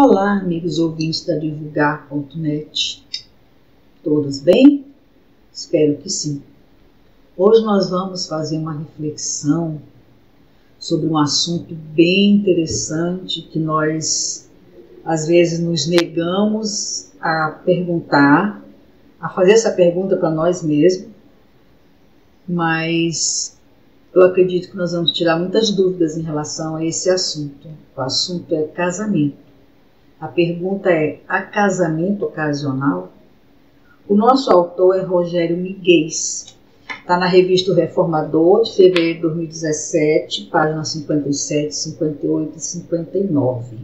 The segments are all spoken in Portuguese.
Olá, amigos ouvintes da Divulgar.net. Todos bem? Espero que sim. Hoje nós vamos fazer uma reflexão sobre um assunto bem interessante que nós, às vezes, nos negamos a perguntar, a fazer essa pergunta para nós mesmos, mas eu acredito que nós vamos tirar muitas dúvidas em relação a esse assunto. O assunto é casamento. A pergunta é: há casamento ocasional? O nosso autor é Rogério Miguez. Está na revista O Reformador, de fevereiro de 2017, páginas 57, 58 e 59.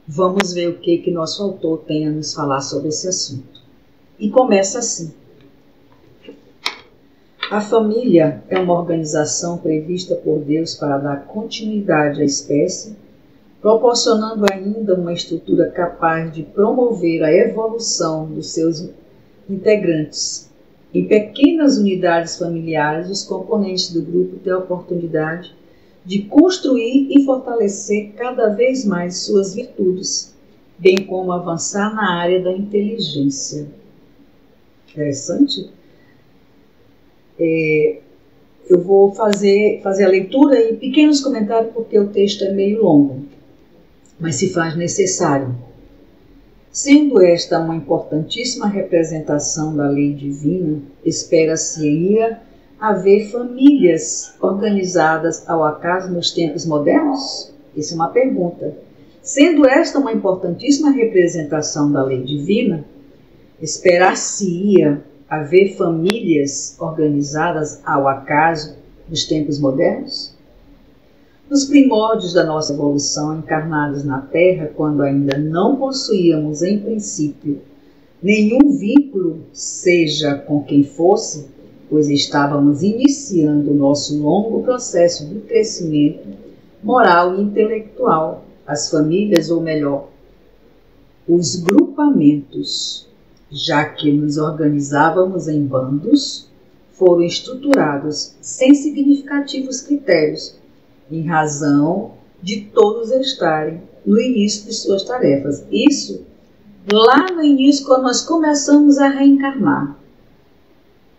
Vamos ver o que nosso autor tem a nos falar sobre esse assunto. E começa assim. A família é uma organização prevista por Deus para dar continuidade à espécie, proporcionando ainda uma estrutura capaz de promover a evolução dos seus integrantes. Em pequenas unidades familiares, os componentes do grupo têm a oportunidade de construir e fortalecer cada vez mais suas virtudes, bem como avançar na área da inteligência. Interessante? Eu vou fazer a leitura e pequenos comentários porque o texto é meio longo, mas se faz necessário. Sendo esta uma importantíssima representação da lei divina, espera-se-ia haver famílias organizadas ao acaso nos tempos modernos? Essa é uma pergunta. Sendo esta uma importantíssima representação da lei divina, esperar-se-ia haver famílias organizadas ao acaso nos tempos modernos? Nos primórdios da nossa evolução, encarnados na Terra, quando ainda não possuíamos, em princípio, nenhum vínculo, seja com quem fosse, pois estávamos iniciando o nosso longo processo de crescimento moral e intelectual, as famílias, ou melhor, os grupamentos, já que nos organizávamos em bandos, foram estruturados sem significativos critérios, em razão de todos estarem no início de suas tarefas. Isso lá no início, quando nós começamos a reencarnar.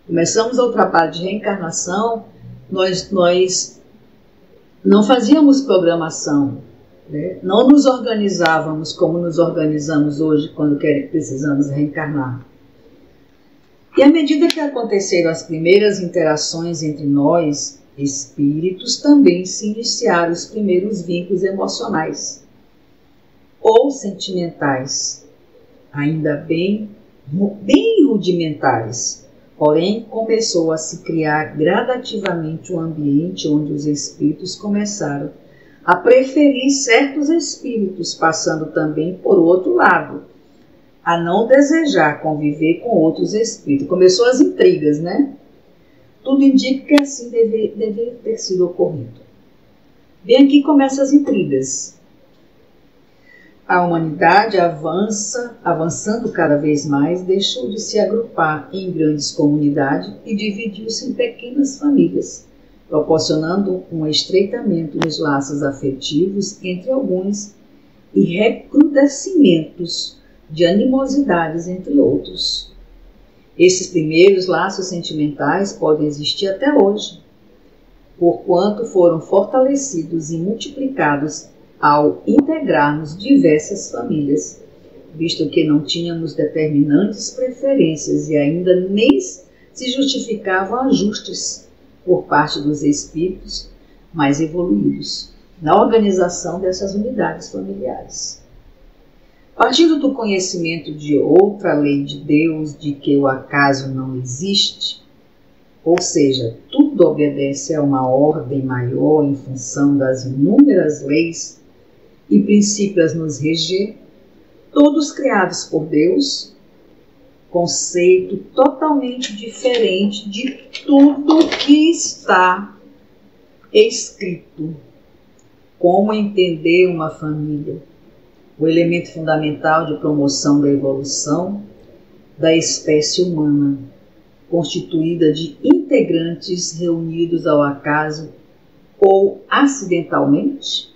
Começamos o trabalho de reencarnação, nós não fazíamos programação, né? Não nos organizávamos como nos organizamos hoje quando precisamos reencarnar. E à medida que aconteceram as primeiras interações entre nós, espíritos, também se iniciaram os primeiros vínculos emocionais ou sentimentais, ainda bem rudimentares. Porém, começou a se criar gradativamente um ambiente onde os espíritos começaram a preferir certos espíritos, passando também, por outro lado, a não desejar conviver com outros espíritos. Começou as intrigas, né? Tudo indica que assim deveria ter sido ocorrido. Bem, aqui começam as intrigas. A humanidade avançando cada vez mais, deixou de se agrupar em grandes comunidades e dividiu-se em pequenas famílias, proporcionando um estreitamento nos laços afetivos entre alguns e recrudescimentos de animosidades entre outros. Esses primeiros laços sentimentais podem existir até hoje, porquanto foram fortalecidos e multiplicados ao integrarmos diversas famílias, visto que não tínhamos determinantes preferências e ainda nem se justificavam ajustes por parte dos espíritos mais evoluídos na organização dessas unidades familiares. Partindo do conhecimento de outra lei de Deus, de que o acaso não existe, ou seja, tudo obedece a uma ordem maior em função das inúmeras leis e princípios a nos reger, todos criados por Deus, conceito totalmente diferente de tudo que está escrito. Como entender uma família? O elemento fundamental de promoção da evolução da espécie humana, constituída de integrantes reunidos ao acaso ou acidentalmente?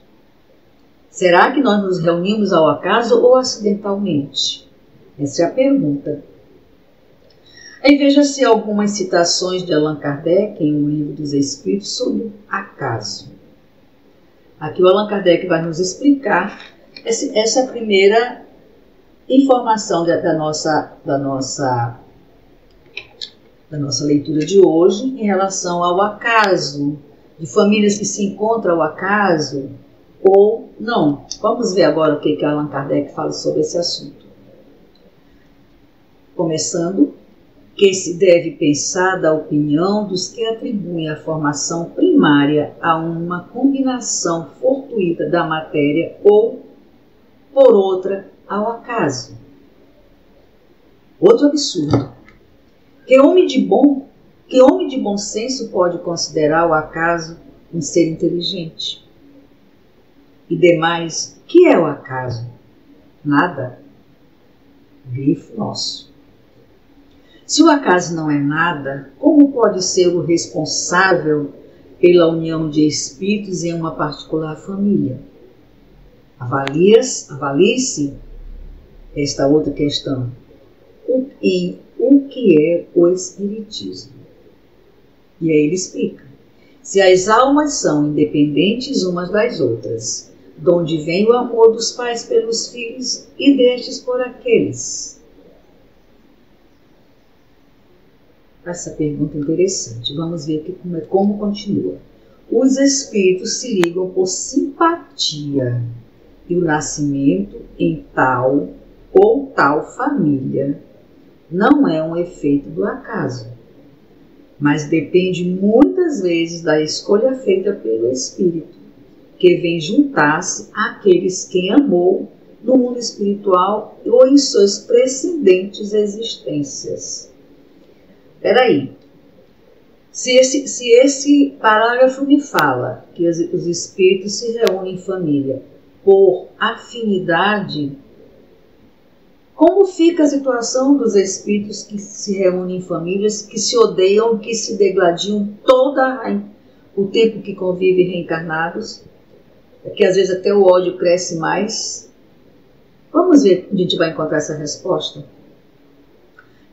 Será que nós nos reunimos ao acaso ou acidentalmente? Essa é a pergunta. Aí veja-se algumas citações de Allan Kardec em O Livro dos Espíritos sobre acaso. Aqui o Allan Kardec vai nos explicar essa primeira informação da nossa leitura de hoje em relação ao acaso, de famílias que se encontram ao acaso ou não. Vamos ver agora o que Allan Kardec fala sobre esse assunto. Começando, que se deve pensar da opinião dos que atribuem a formação primária a uma combinação fortuita da matéria ou, por outra, ao acaso. Outro absurdo. Que homem de bom senso pode considerar o acaso um ser inteligente? E demais, que é o acaso? Nada. Grifo nosso. Se o acaso não é nada, como pode ser o responsável pela união de espíritos em uma particular família? Avalie-se esta outra questão. O que é o Espiritismo? E aí ele explica. Se as almas são independentes umas das outras, de onde vem o amor dos pais pelos filhos e destes por aqueles? Essa pergunta é interessante. Vamos ver aqui como continua. Os espíritos se ligam por simpatia e o nascimento em tal ou tal família não é um efeito do acaso, mas depende muitas vezes da escolha feita pelo espírito, que vem juntar-se àqueles que amou no mundo espiritual ou em suas precedentes existências. Peraí, se esse parágrafo me fala que os espíritos se reúnem em família por afinidade, como fica a situação dos espíritos que se reúnem em famílias, que se odeiam, que se degladiam todo o tempo que convivem reencarnados, que às vezes até o ódio cresce mais? Vamos ver onde a gente vai encontrar essa resposta.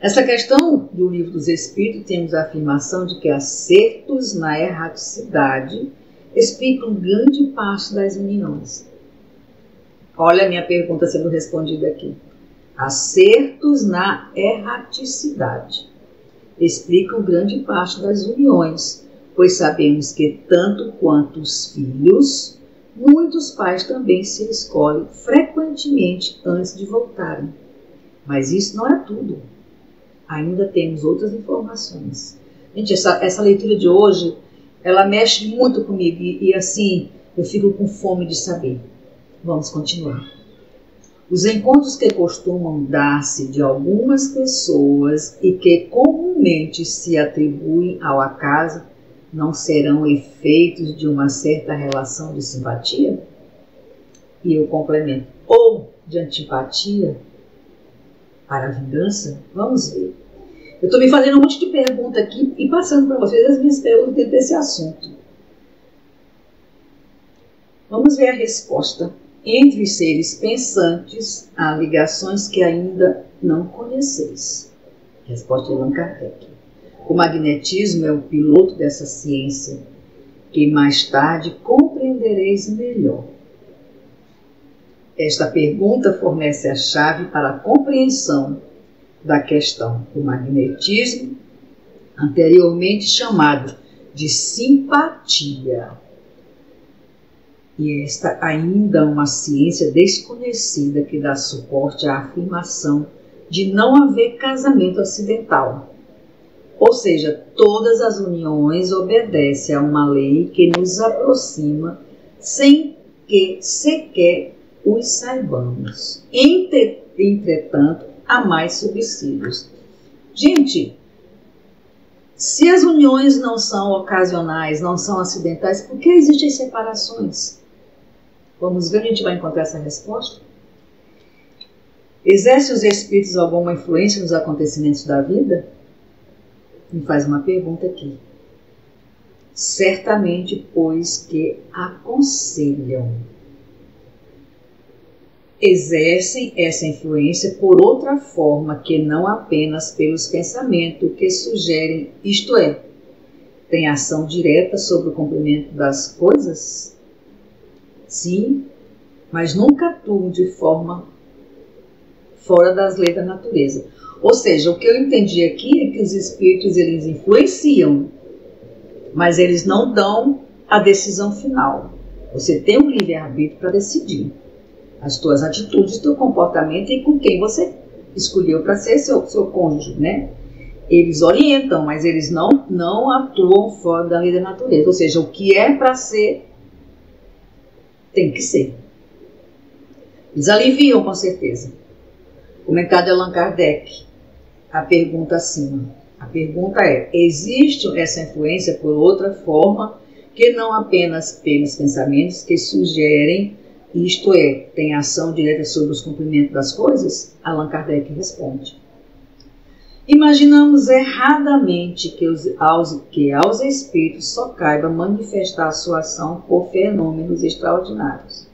Essa questão do Livro dos Espíritos, temos a afirmação de que acertos na erraticidade explicam grande parte das uniões. Olha a minha pergunta sendo respondida aqui. Acertos na erraticidade explicam grande parte das uniões, pois sabemos que tanto quanto os filhos, muitos pais também se escolhem frequentemente antes de voltarem. Mas isso não é tudo. Ainda temos outras informações. Gente, essa leitura de hoje, ela mexe muito comigo e assim, eu fico com fome de saber. Vamos continuar. Os encontros que costumam dar-se de algumas pessoas e que comumente se atribuem ao acaso não serão efeitos de uma certa relação de simpatia? E eu complemento, ou de antipatia para a vingança? Vamos ver. Eu estou me fazendo um monte de pergunta aqui e passando para vocês as minhas perguntas dentro desse assunto. Vamos ver a resposta. Entre os seres pensantes, há ligações que ainda não conheceis. Resposta de Allan Kardec. O magnetismo é o piloto dessa ciência, que mais tarde compreendereis melhor. Esta pergunta fornece a chave para a compreensão da questão. O magnetismo, anteriormente chamado de simpatia, e esta ainda é uma ciência desconhecida que dá suporte à afirmação de não haver casamento acidental. Ou seja, todas as uniões obedecem a uma lei que nos aproxima sem que sequer os saibamos. Entretanto, há mais subsídios. Gente, se as uniões não são ocasionais, não são acidentais, por que existem separações? Vamos ver onde a gente vai encontrar essa resposta? Exercem os espíritos alguma influência nos acontecimentos da vida? Me faz uma pergunta aqui. Certamente, pois que aconselham. exercem essa influência por outra forma que não apenas pelos pensamentos que sugerem, isto é, tem ação direta sobre o cumprimento das coisas? Sim, mas nunca atuam de forma fora das leis da natureza. Ou seja, o que eu entendi aqui é que os espíritos eles influenciam, mas eles não dão a decisão final. Você tem um livre-arbítrio para decidir as tuas atitudes, o teu comportamento e com quem você escolheu para ser seu cônjuge, né? Eles orientam, mas eles não atuam fora da lei da natureza. Ou seja, o que é para ser, tem que ser. Eles aliviam, com certeza. Comentário de Allan Kardec. A pergunta acima. A pergunta é, existe essa influência por outra forma que não apenas pelos pensamentos que sugerem, isto é, tem ação direta sobre os cumprimentos das coisas? Allan Kardec responde. Imaginamos erradamente que aos espíritos só caiba manifestar sua ação por fenômenos extraordinários.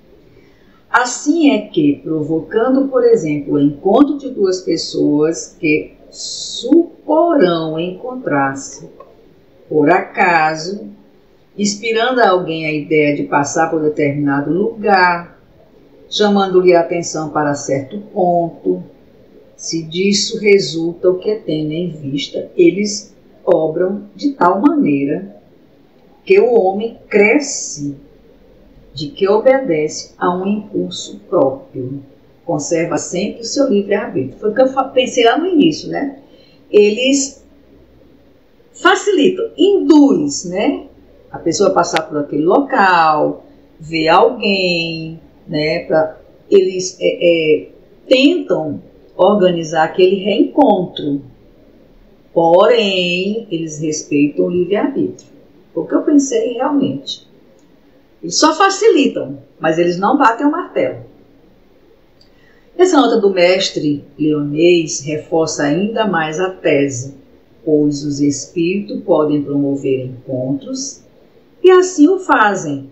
Assim é que, provocando, por exemplo, o encontro de duas pessoas que suporão encontrar-se por acaso, inspirando a alguém a ideia de passar por determinado lugar, chamando-lhe a atenção para certo ponto, se disso resulta o que tem em vista, eles obram de tal maneira que o homem cresce de que obedece a um impulso próprio, conserva sempre o seu livre-arbítrio. Foi o que eu pensei lá no início, né? Eles facilitam, induz, né? A pessoa passar por aquele local, ver alguém, né? Eles tentam organizar aquele reencontro, porém, eles respeitam o livre-arbítrio. Foi o que eu pensei realmente. Eles só facilitam, mas eles não batem o martelo. Essa nota do mestre leonês reforça ainda mais a tese, pois os espíritos podem promover encontros e assim o fazem,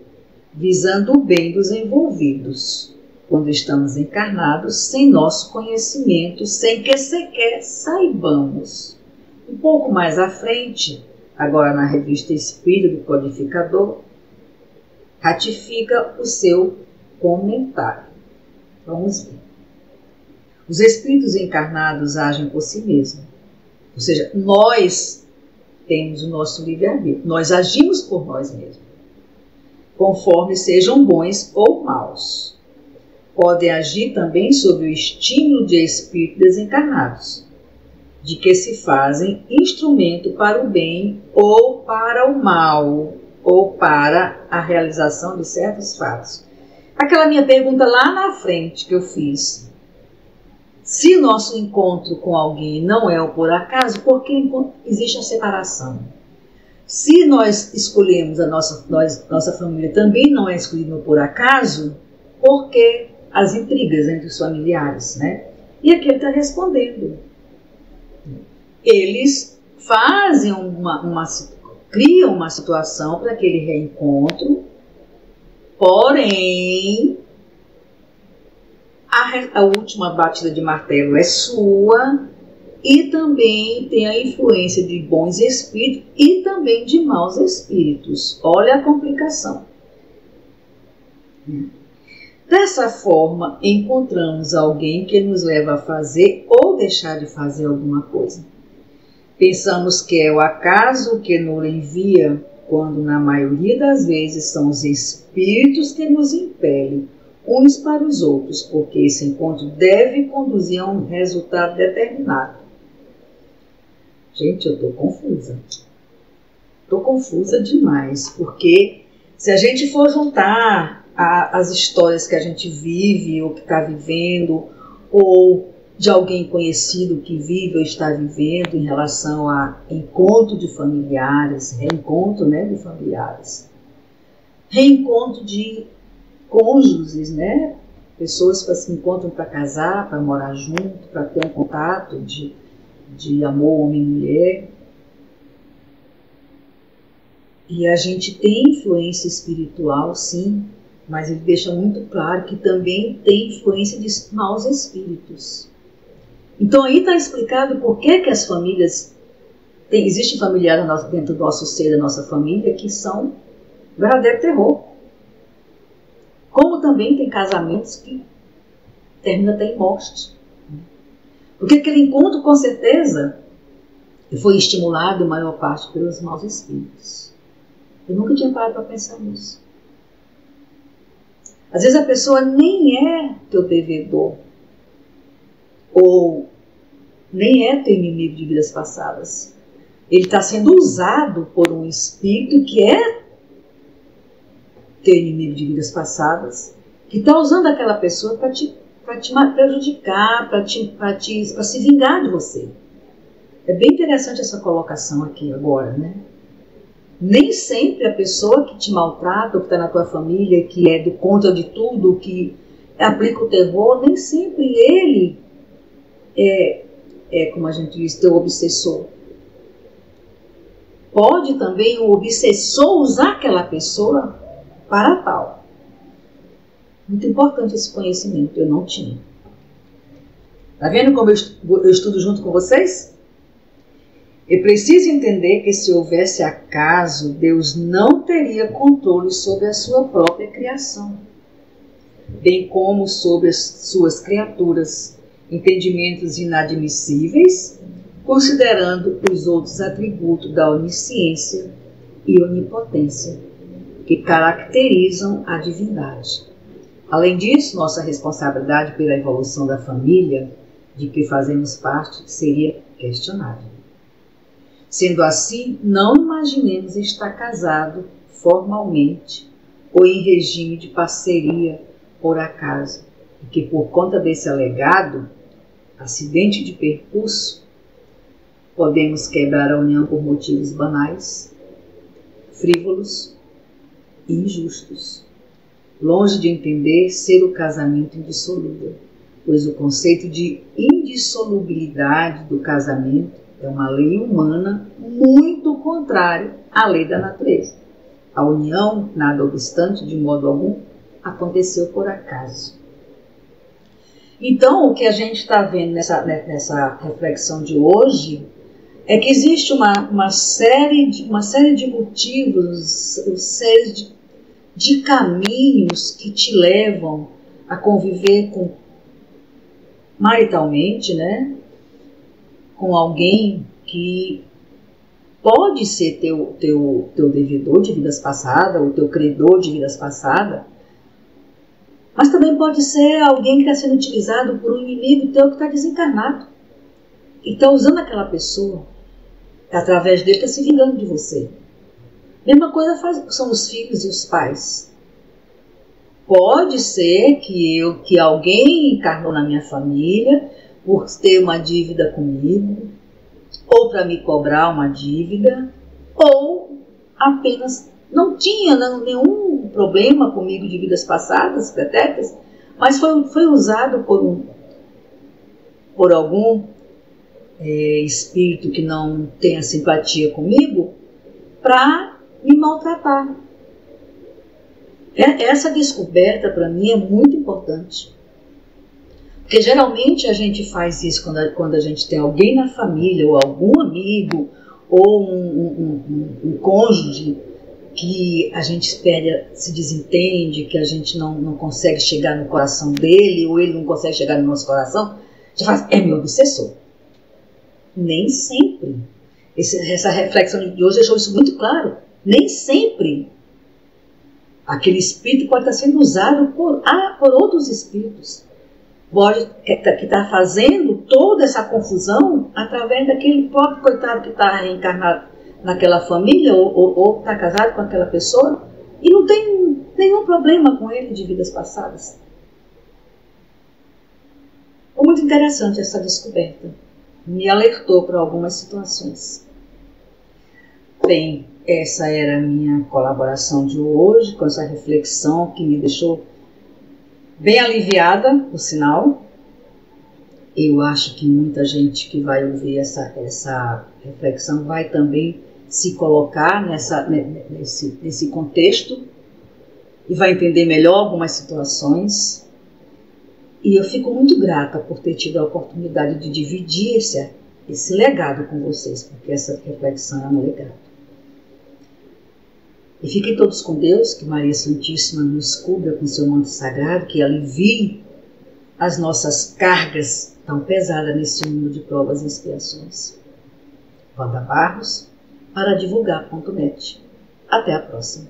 visando o bem dos envolvidos, quando estamos encarnados sem nosso conhecimento, sem que sequer saibamos. Um pouco mais à frente, agora na revista Espírita do Codificador, ratifica o seu comentário. Vamos ver. Os espíritos encarnados agem por si mesmos. Ou seja, nós temos o nosso livre-arbítrio. Nós agimos por nós mesmos, conforme sejam bons ou maus. Podem agir também sob o estímulo de espíritos desencarnados, de que se fazem instrumento para o bem ou para o mal, ou para a realização de certos fatos. Aquela minha pergunta lá na frente que eu fiz, se nosso encontro com alguém não é o por acaso, por que existe a separação? Se nós escolhemos nossa família também não é escolhida por acaso, por que as intrigas entre os familiares, né? E aqui ele está respondendo. Eles fazem criam uma situação para aquele reencontro, porém, a última batida de martelo é sua e também tem a influência de bons espíritos e também de maus espíritos. Olha a complicação. Dessa forma, encontramos alguém que nos leva a fazer ou deixar de fazer alguma coisa. Pensamos que é o acaso que nos envia, quando na maioria das vezes são os espíritos que nos impelem uns para os outros, porque esse encontro deve conduzir a um resultado determinado. Gente, eu estou confusa. Estou confusa demais, porque se a gente for juntar as histórias que a gente vive ou que está vivendo, ou de alguém conhecido que vive ou está vivendo em relação a encontro de familiares, reencontro, né, de familiares, reencontro de cônjuges, né, pessoas que se encontram para casar, para morar junto, para ter um contato de amor homem e mulher. E a gente tem influência espiritual, sim, mas ele deixa muito claro que também tem influência de maus espíritos. Então aí está explicado por que as famílias, existem familiares dentro do nosso ser, da nossa família, que são verdadeiro terror. Como também tem casamentos que terminam até em morte. Porque aquele encontro, com certeza, foi estimulado, a maior parte, pelos maus espíritos. Eu nunca tinha parado para pensar nisso. Às vezes a pessoa nem é teu devedor, ou nem é teu inimigo de vidas passadas. Ele está sendo usado por um espírito que é teu inimigo de vidas passadas, que está usando aquela pessoa para te prejudicar, para se vingar de você. É bem interessante essa colocação aqui agora, né? Nem sempre a pessoa que te maltrata, ou que está na tua família, que é do contra de tudo, que aplica o terror, nem sempre ele como a gente diz, teu obsessor. Pode também o obsessor usar aquela pessoa para tal. Muito importante esse conhecimento, eu não tinha. Tá vendo como eu estudo junto com vocês? É preciso entender que se houvesse acaso, Deus não teria controle sobre a sua própria criação, bem como sobre as suas criaturas, entendimentos inadmissíveis, considerando os outros atributos da onisciência e onipotência que caracterizam a divindade. Além disso, nossa responsabilidade pela evolução da família de que fazemos parte seria questionável. Sendo assim, não imaginemos estar casado formalmente ou em regime de parceria por acaso, e que por conta desse alegado acidente de percurso podemos quebrar a união por motivos banais, frívolos e injustos, longe de entender ser o casamento indissolúvel, pois o conceito de indissolubilidade do casamento é uma lei humana muito contrária à lei da natureza. A união, nada obstante, de modo algum, aconteceu por acaso. Então, o que a gente está vendo nessa reflexão de hoje é que existe uma série de motivos, uma série de caminhos que te levam a conviver maritalmente, né? Com alguém que pode ser teu devedor de vidas passadas, ou teu credor de vidas passadas, mas também pode ser alguém que está sendo utilizado por um inimigo teu que está desencarnado e está usando aquela pessoa, através dele está se vingando de você. Mesma coisa são os filhos e os pais. Pode ser que alguém encarnou na minha família por ter uma dívida comigo, ou para me cobrar uma dívida, ou apenas não tinha nenhum problema comigo de vidas passadas, pretéritas, mas foi usado por algum espírito que não tenha simpatia comigo para me maltratar. Essa descoberta para mim é muito importante. Porque geralmente a gente faz isso quando a gente tem alguém na família, ou algum amigo, ou um cônjuge que a gente espera, se desentende, que a gente não consegue chegar no coração dele, ou ele não consegue chegar no nosso coração, a gente faz, é meu obsessor. Nem sempre. Essa reflexão de hoje deixou isso muito claro. Nem sempre aquele espírito pode estar sendo usado por outros espíritos. Que está fazendo toda essa confusão através daquele próprio coitado que está reencarnado naquela família ou está casado com aquela pessoa e não tem nenhum problema com ele de vidas passadas. Foi muito interessante essa descoberta. Me alertou para algumas situações. Bem, essa era a minha colaboração de hoje, com essa reflexão que me deixou bem aliviada, por sinal. Eu acho que muita gente que vai ouvir essa reflexão vai também se colocar nesse contexto e vai entender melhor algumas situações. E eu fico muito grata por ter tido a oportunidade de dividir esse legado com vocês, porque essa reflexão é um legado. E fiquem todos com Deus, que Maria Santíssima nos cubra com seu manto sagrado, que alivie as nossas cargas tão pesadas nesse mundo de provas e expiações. Wanda Barros, para divulgar.net. Até a próxima.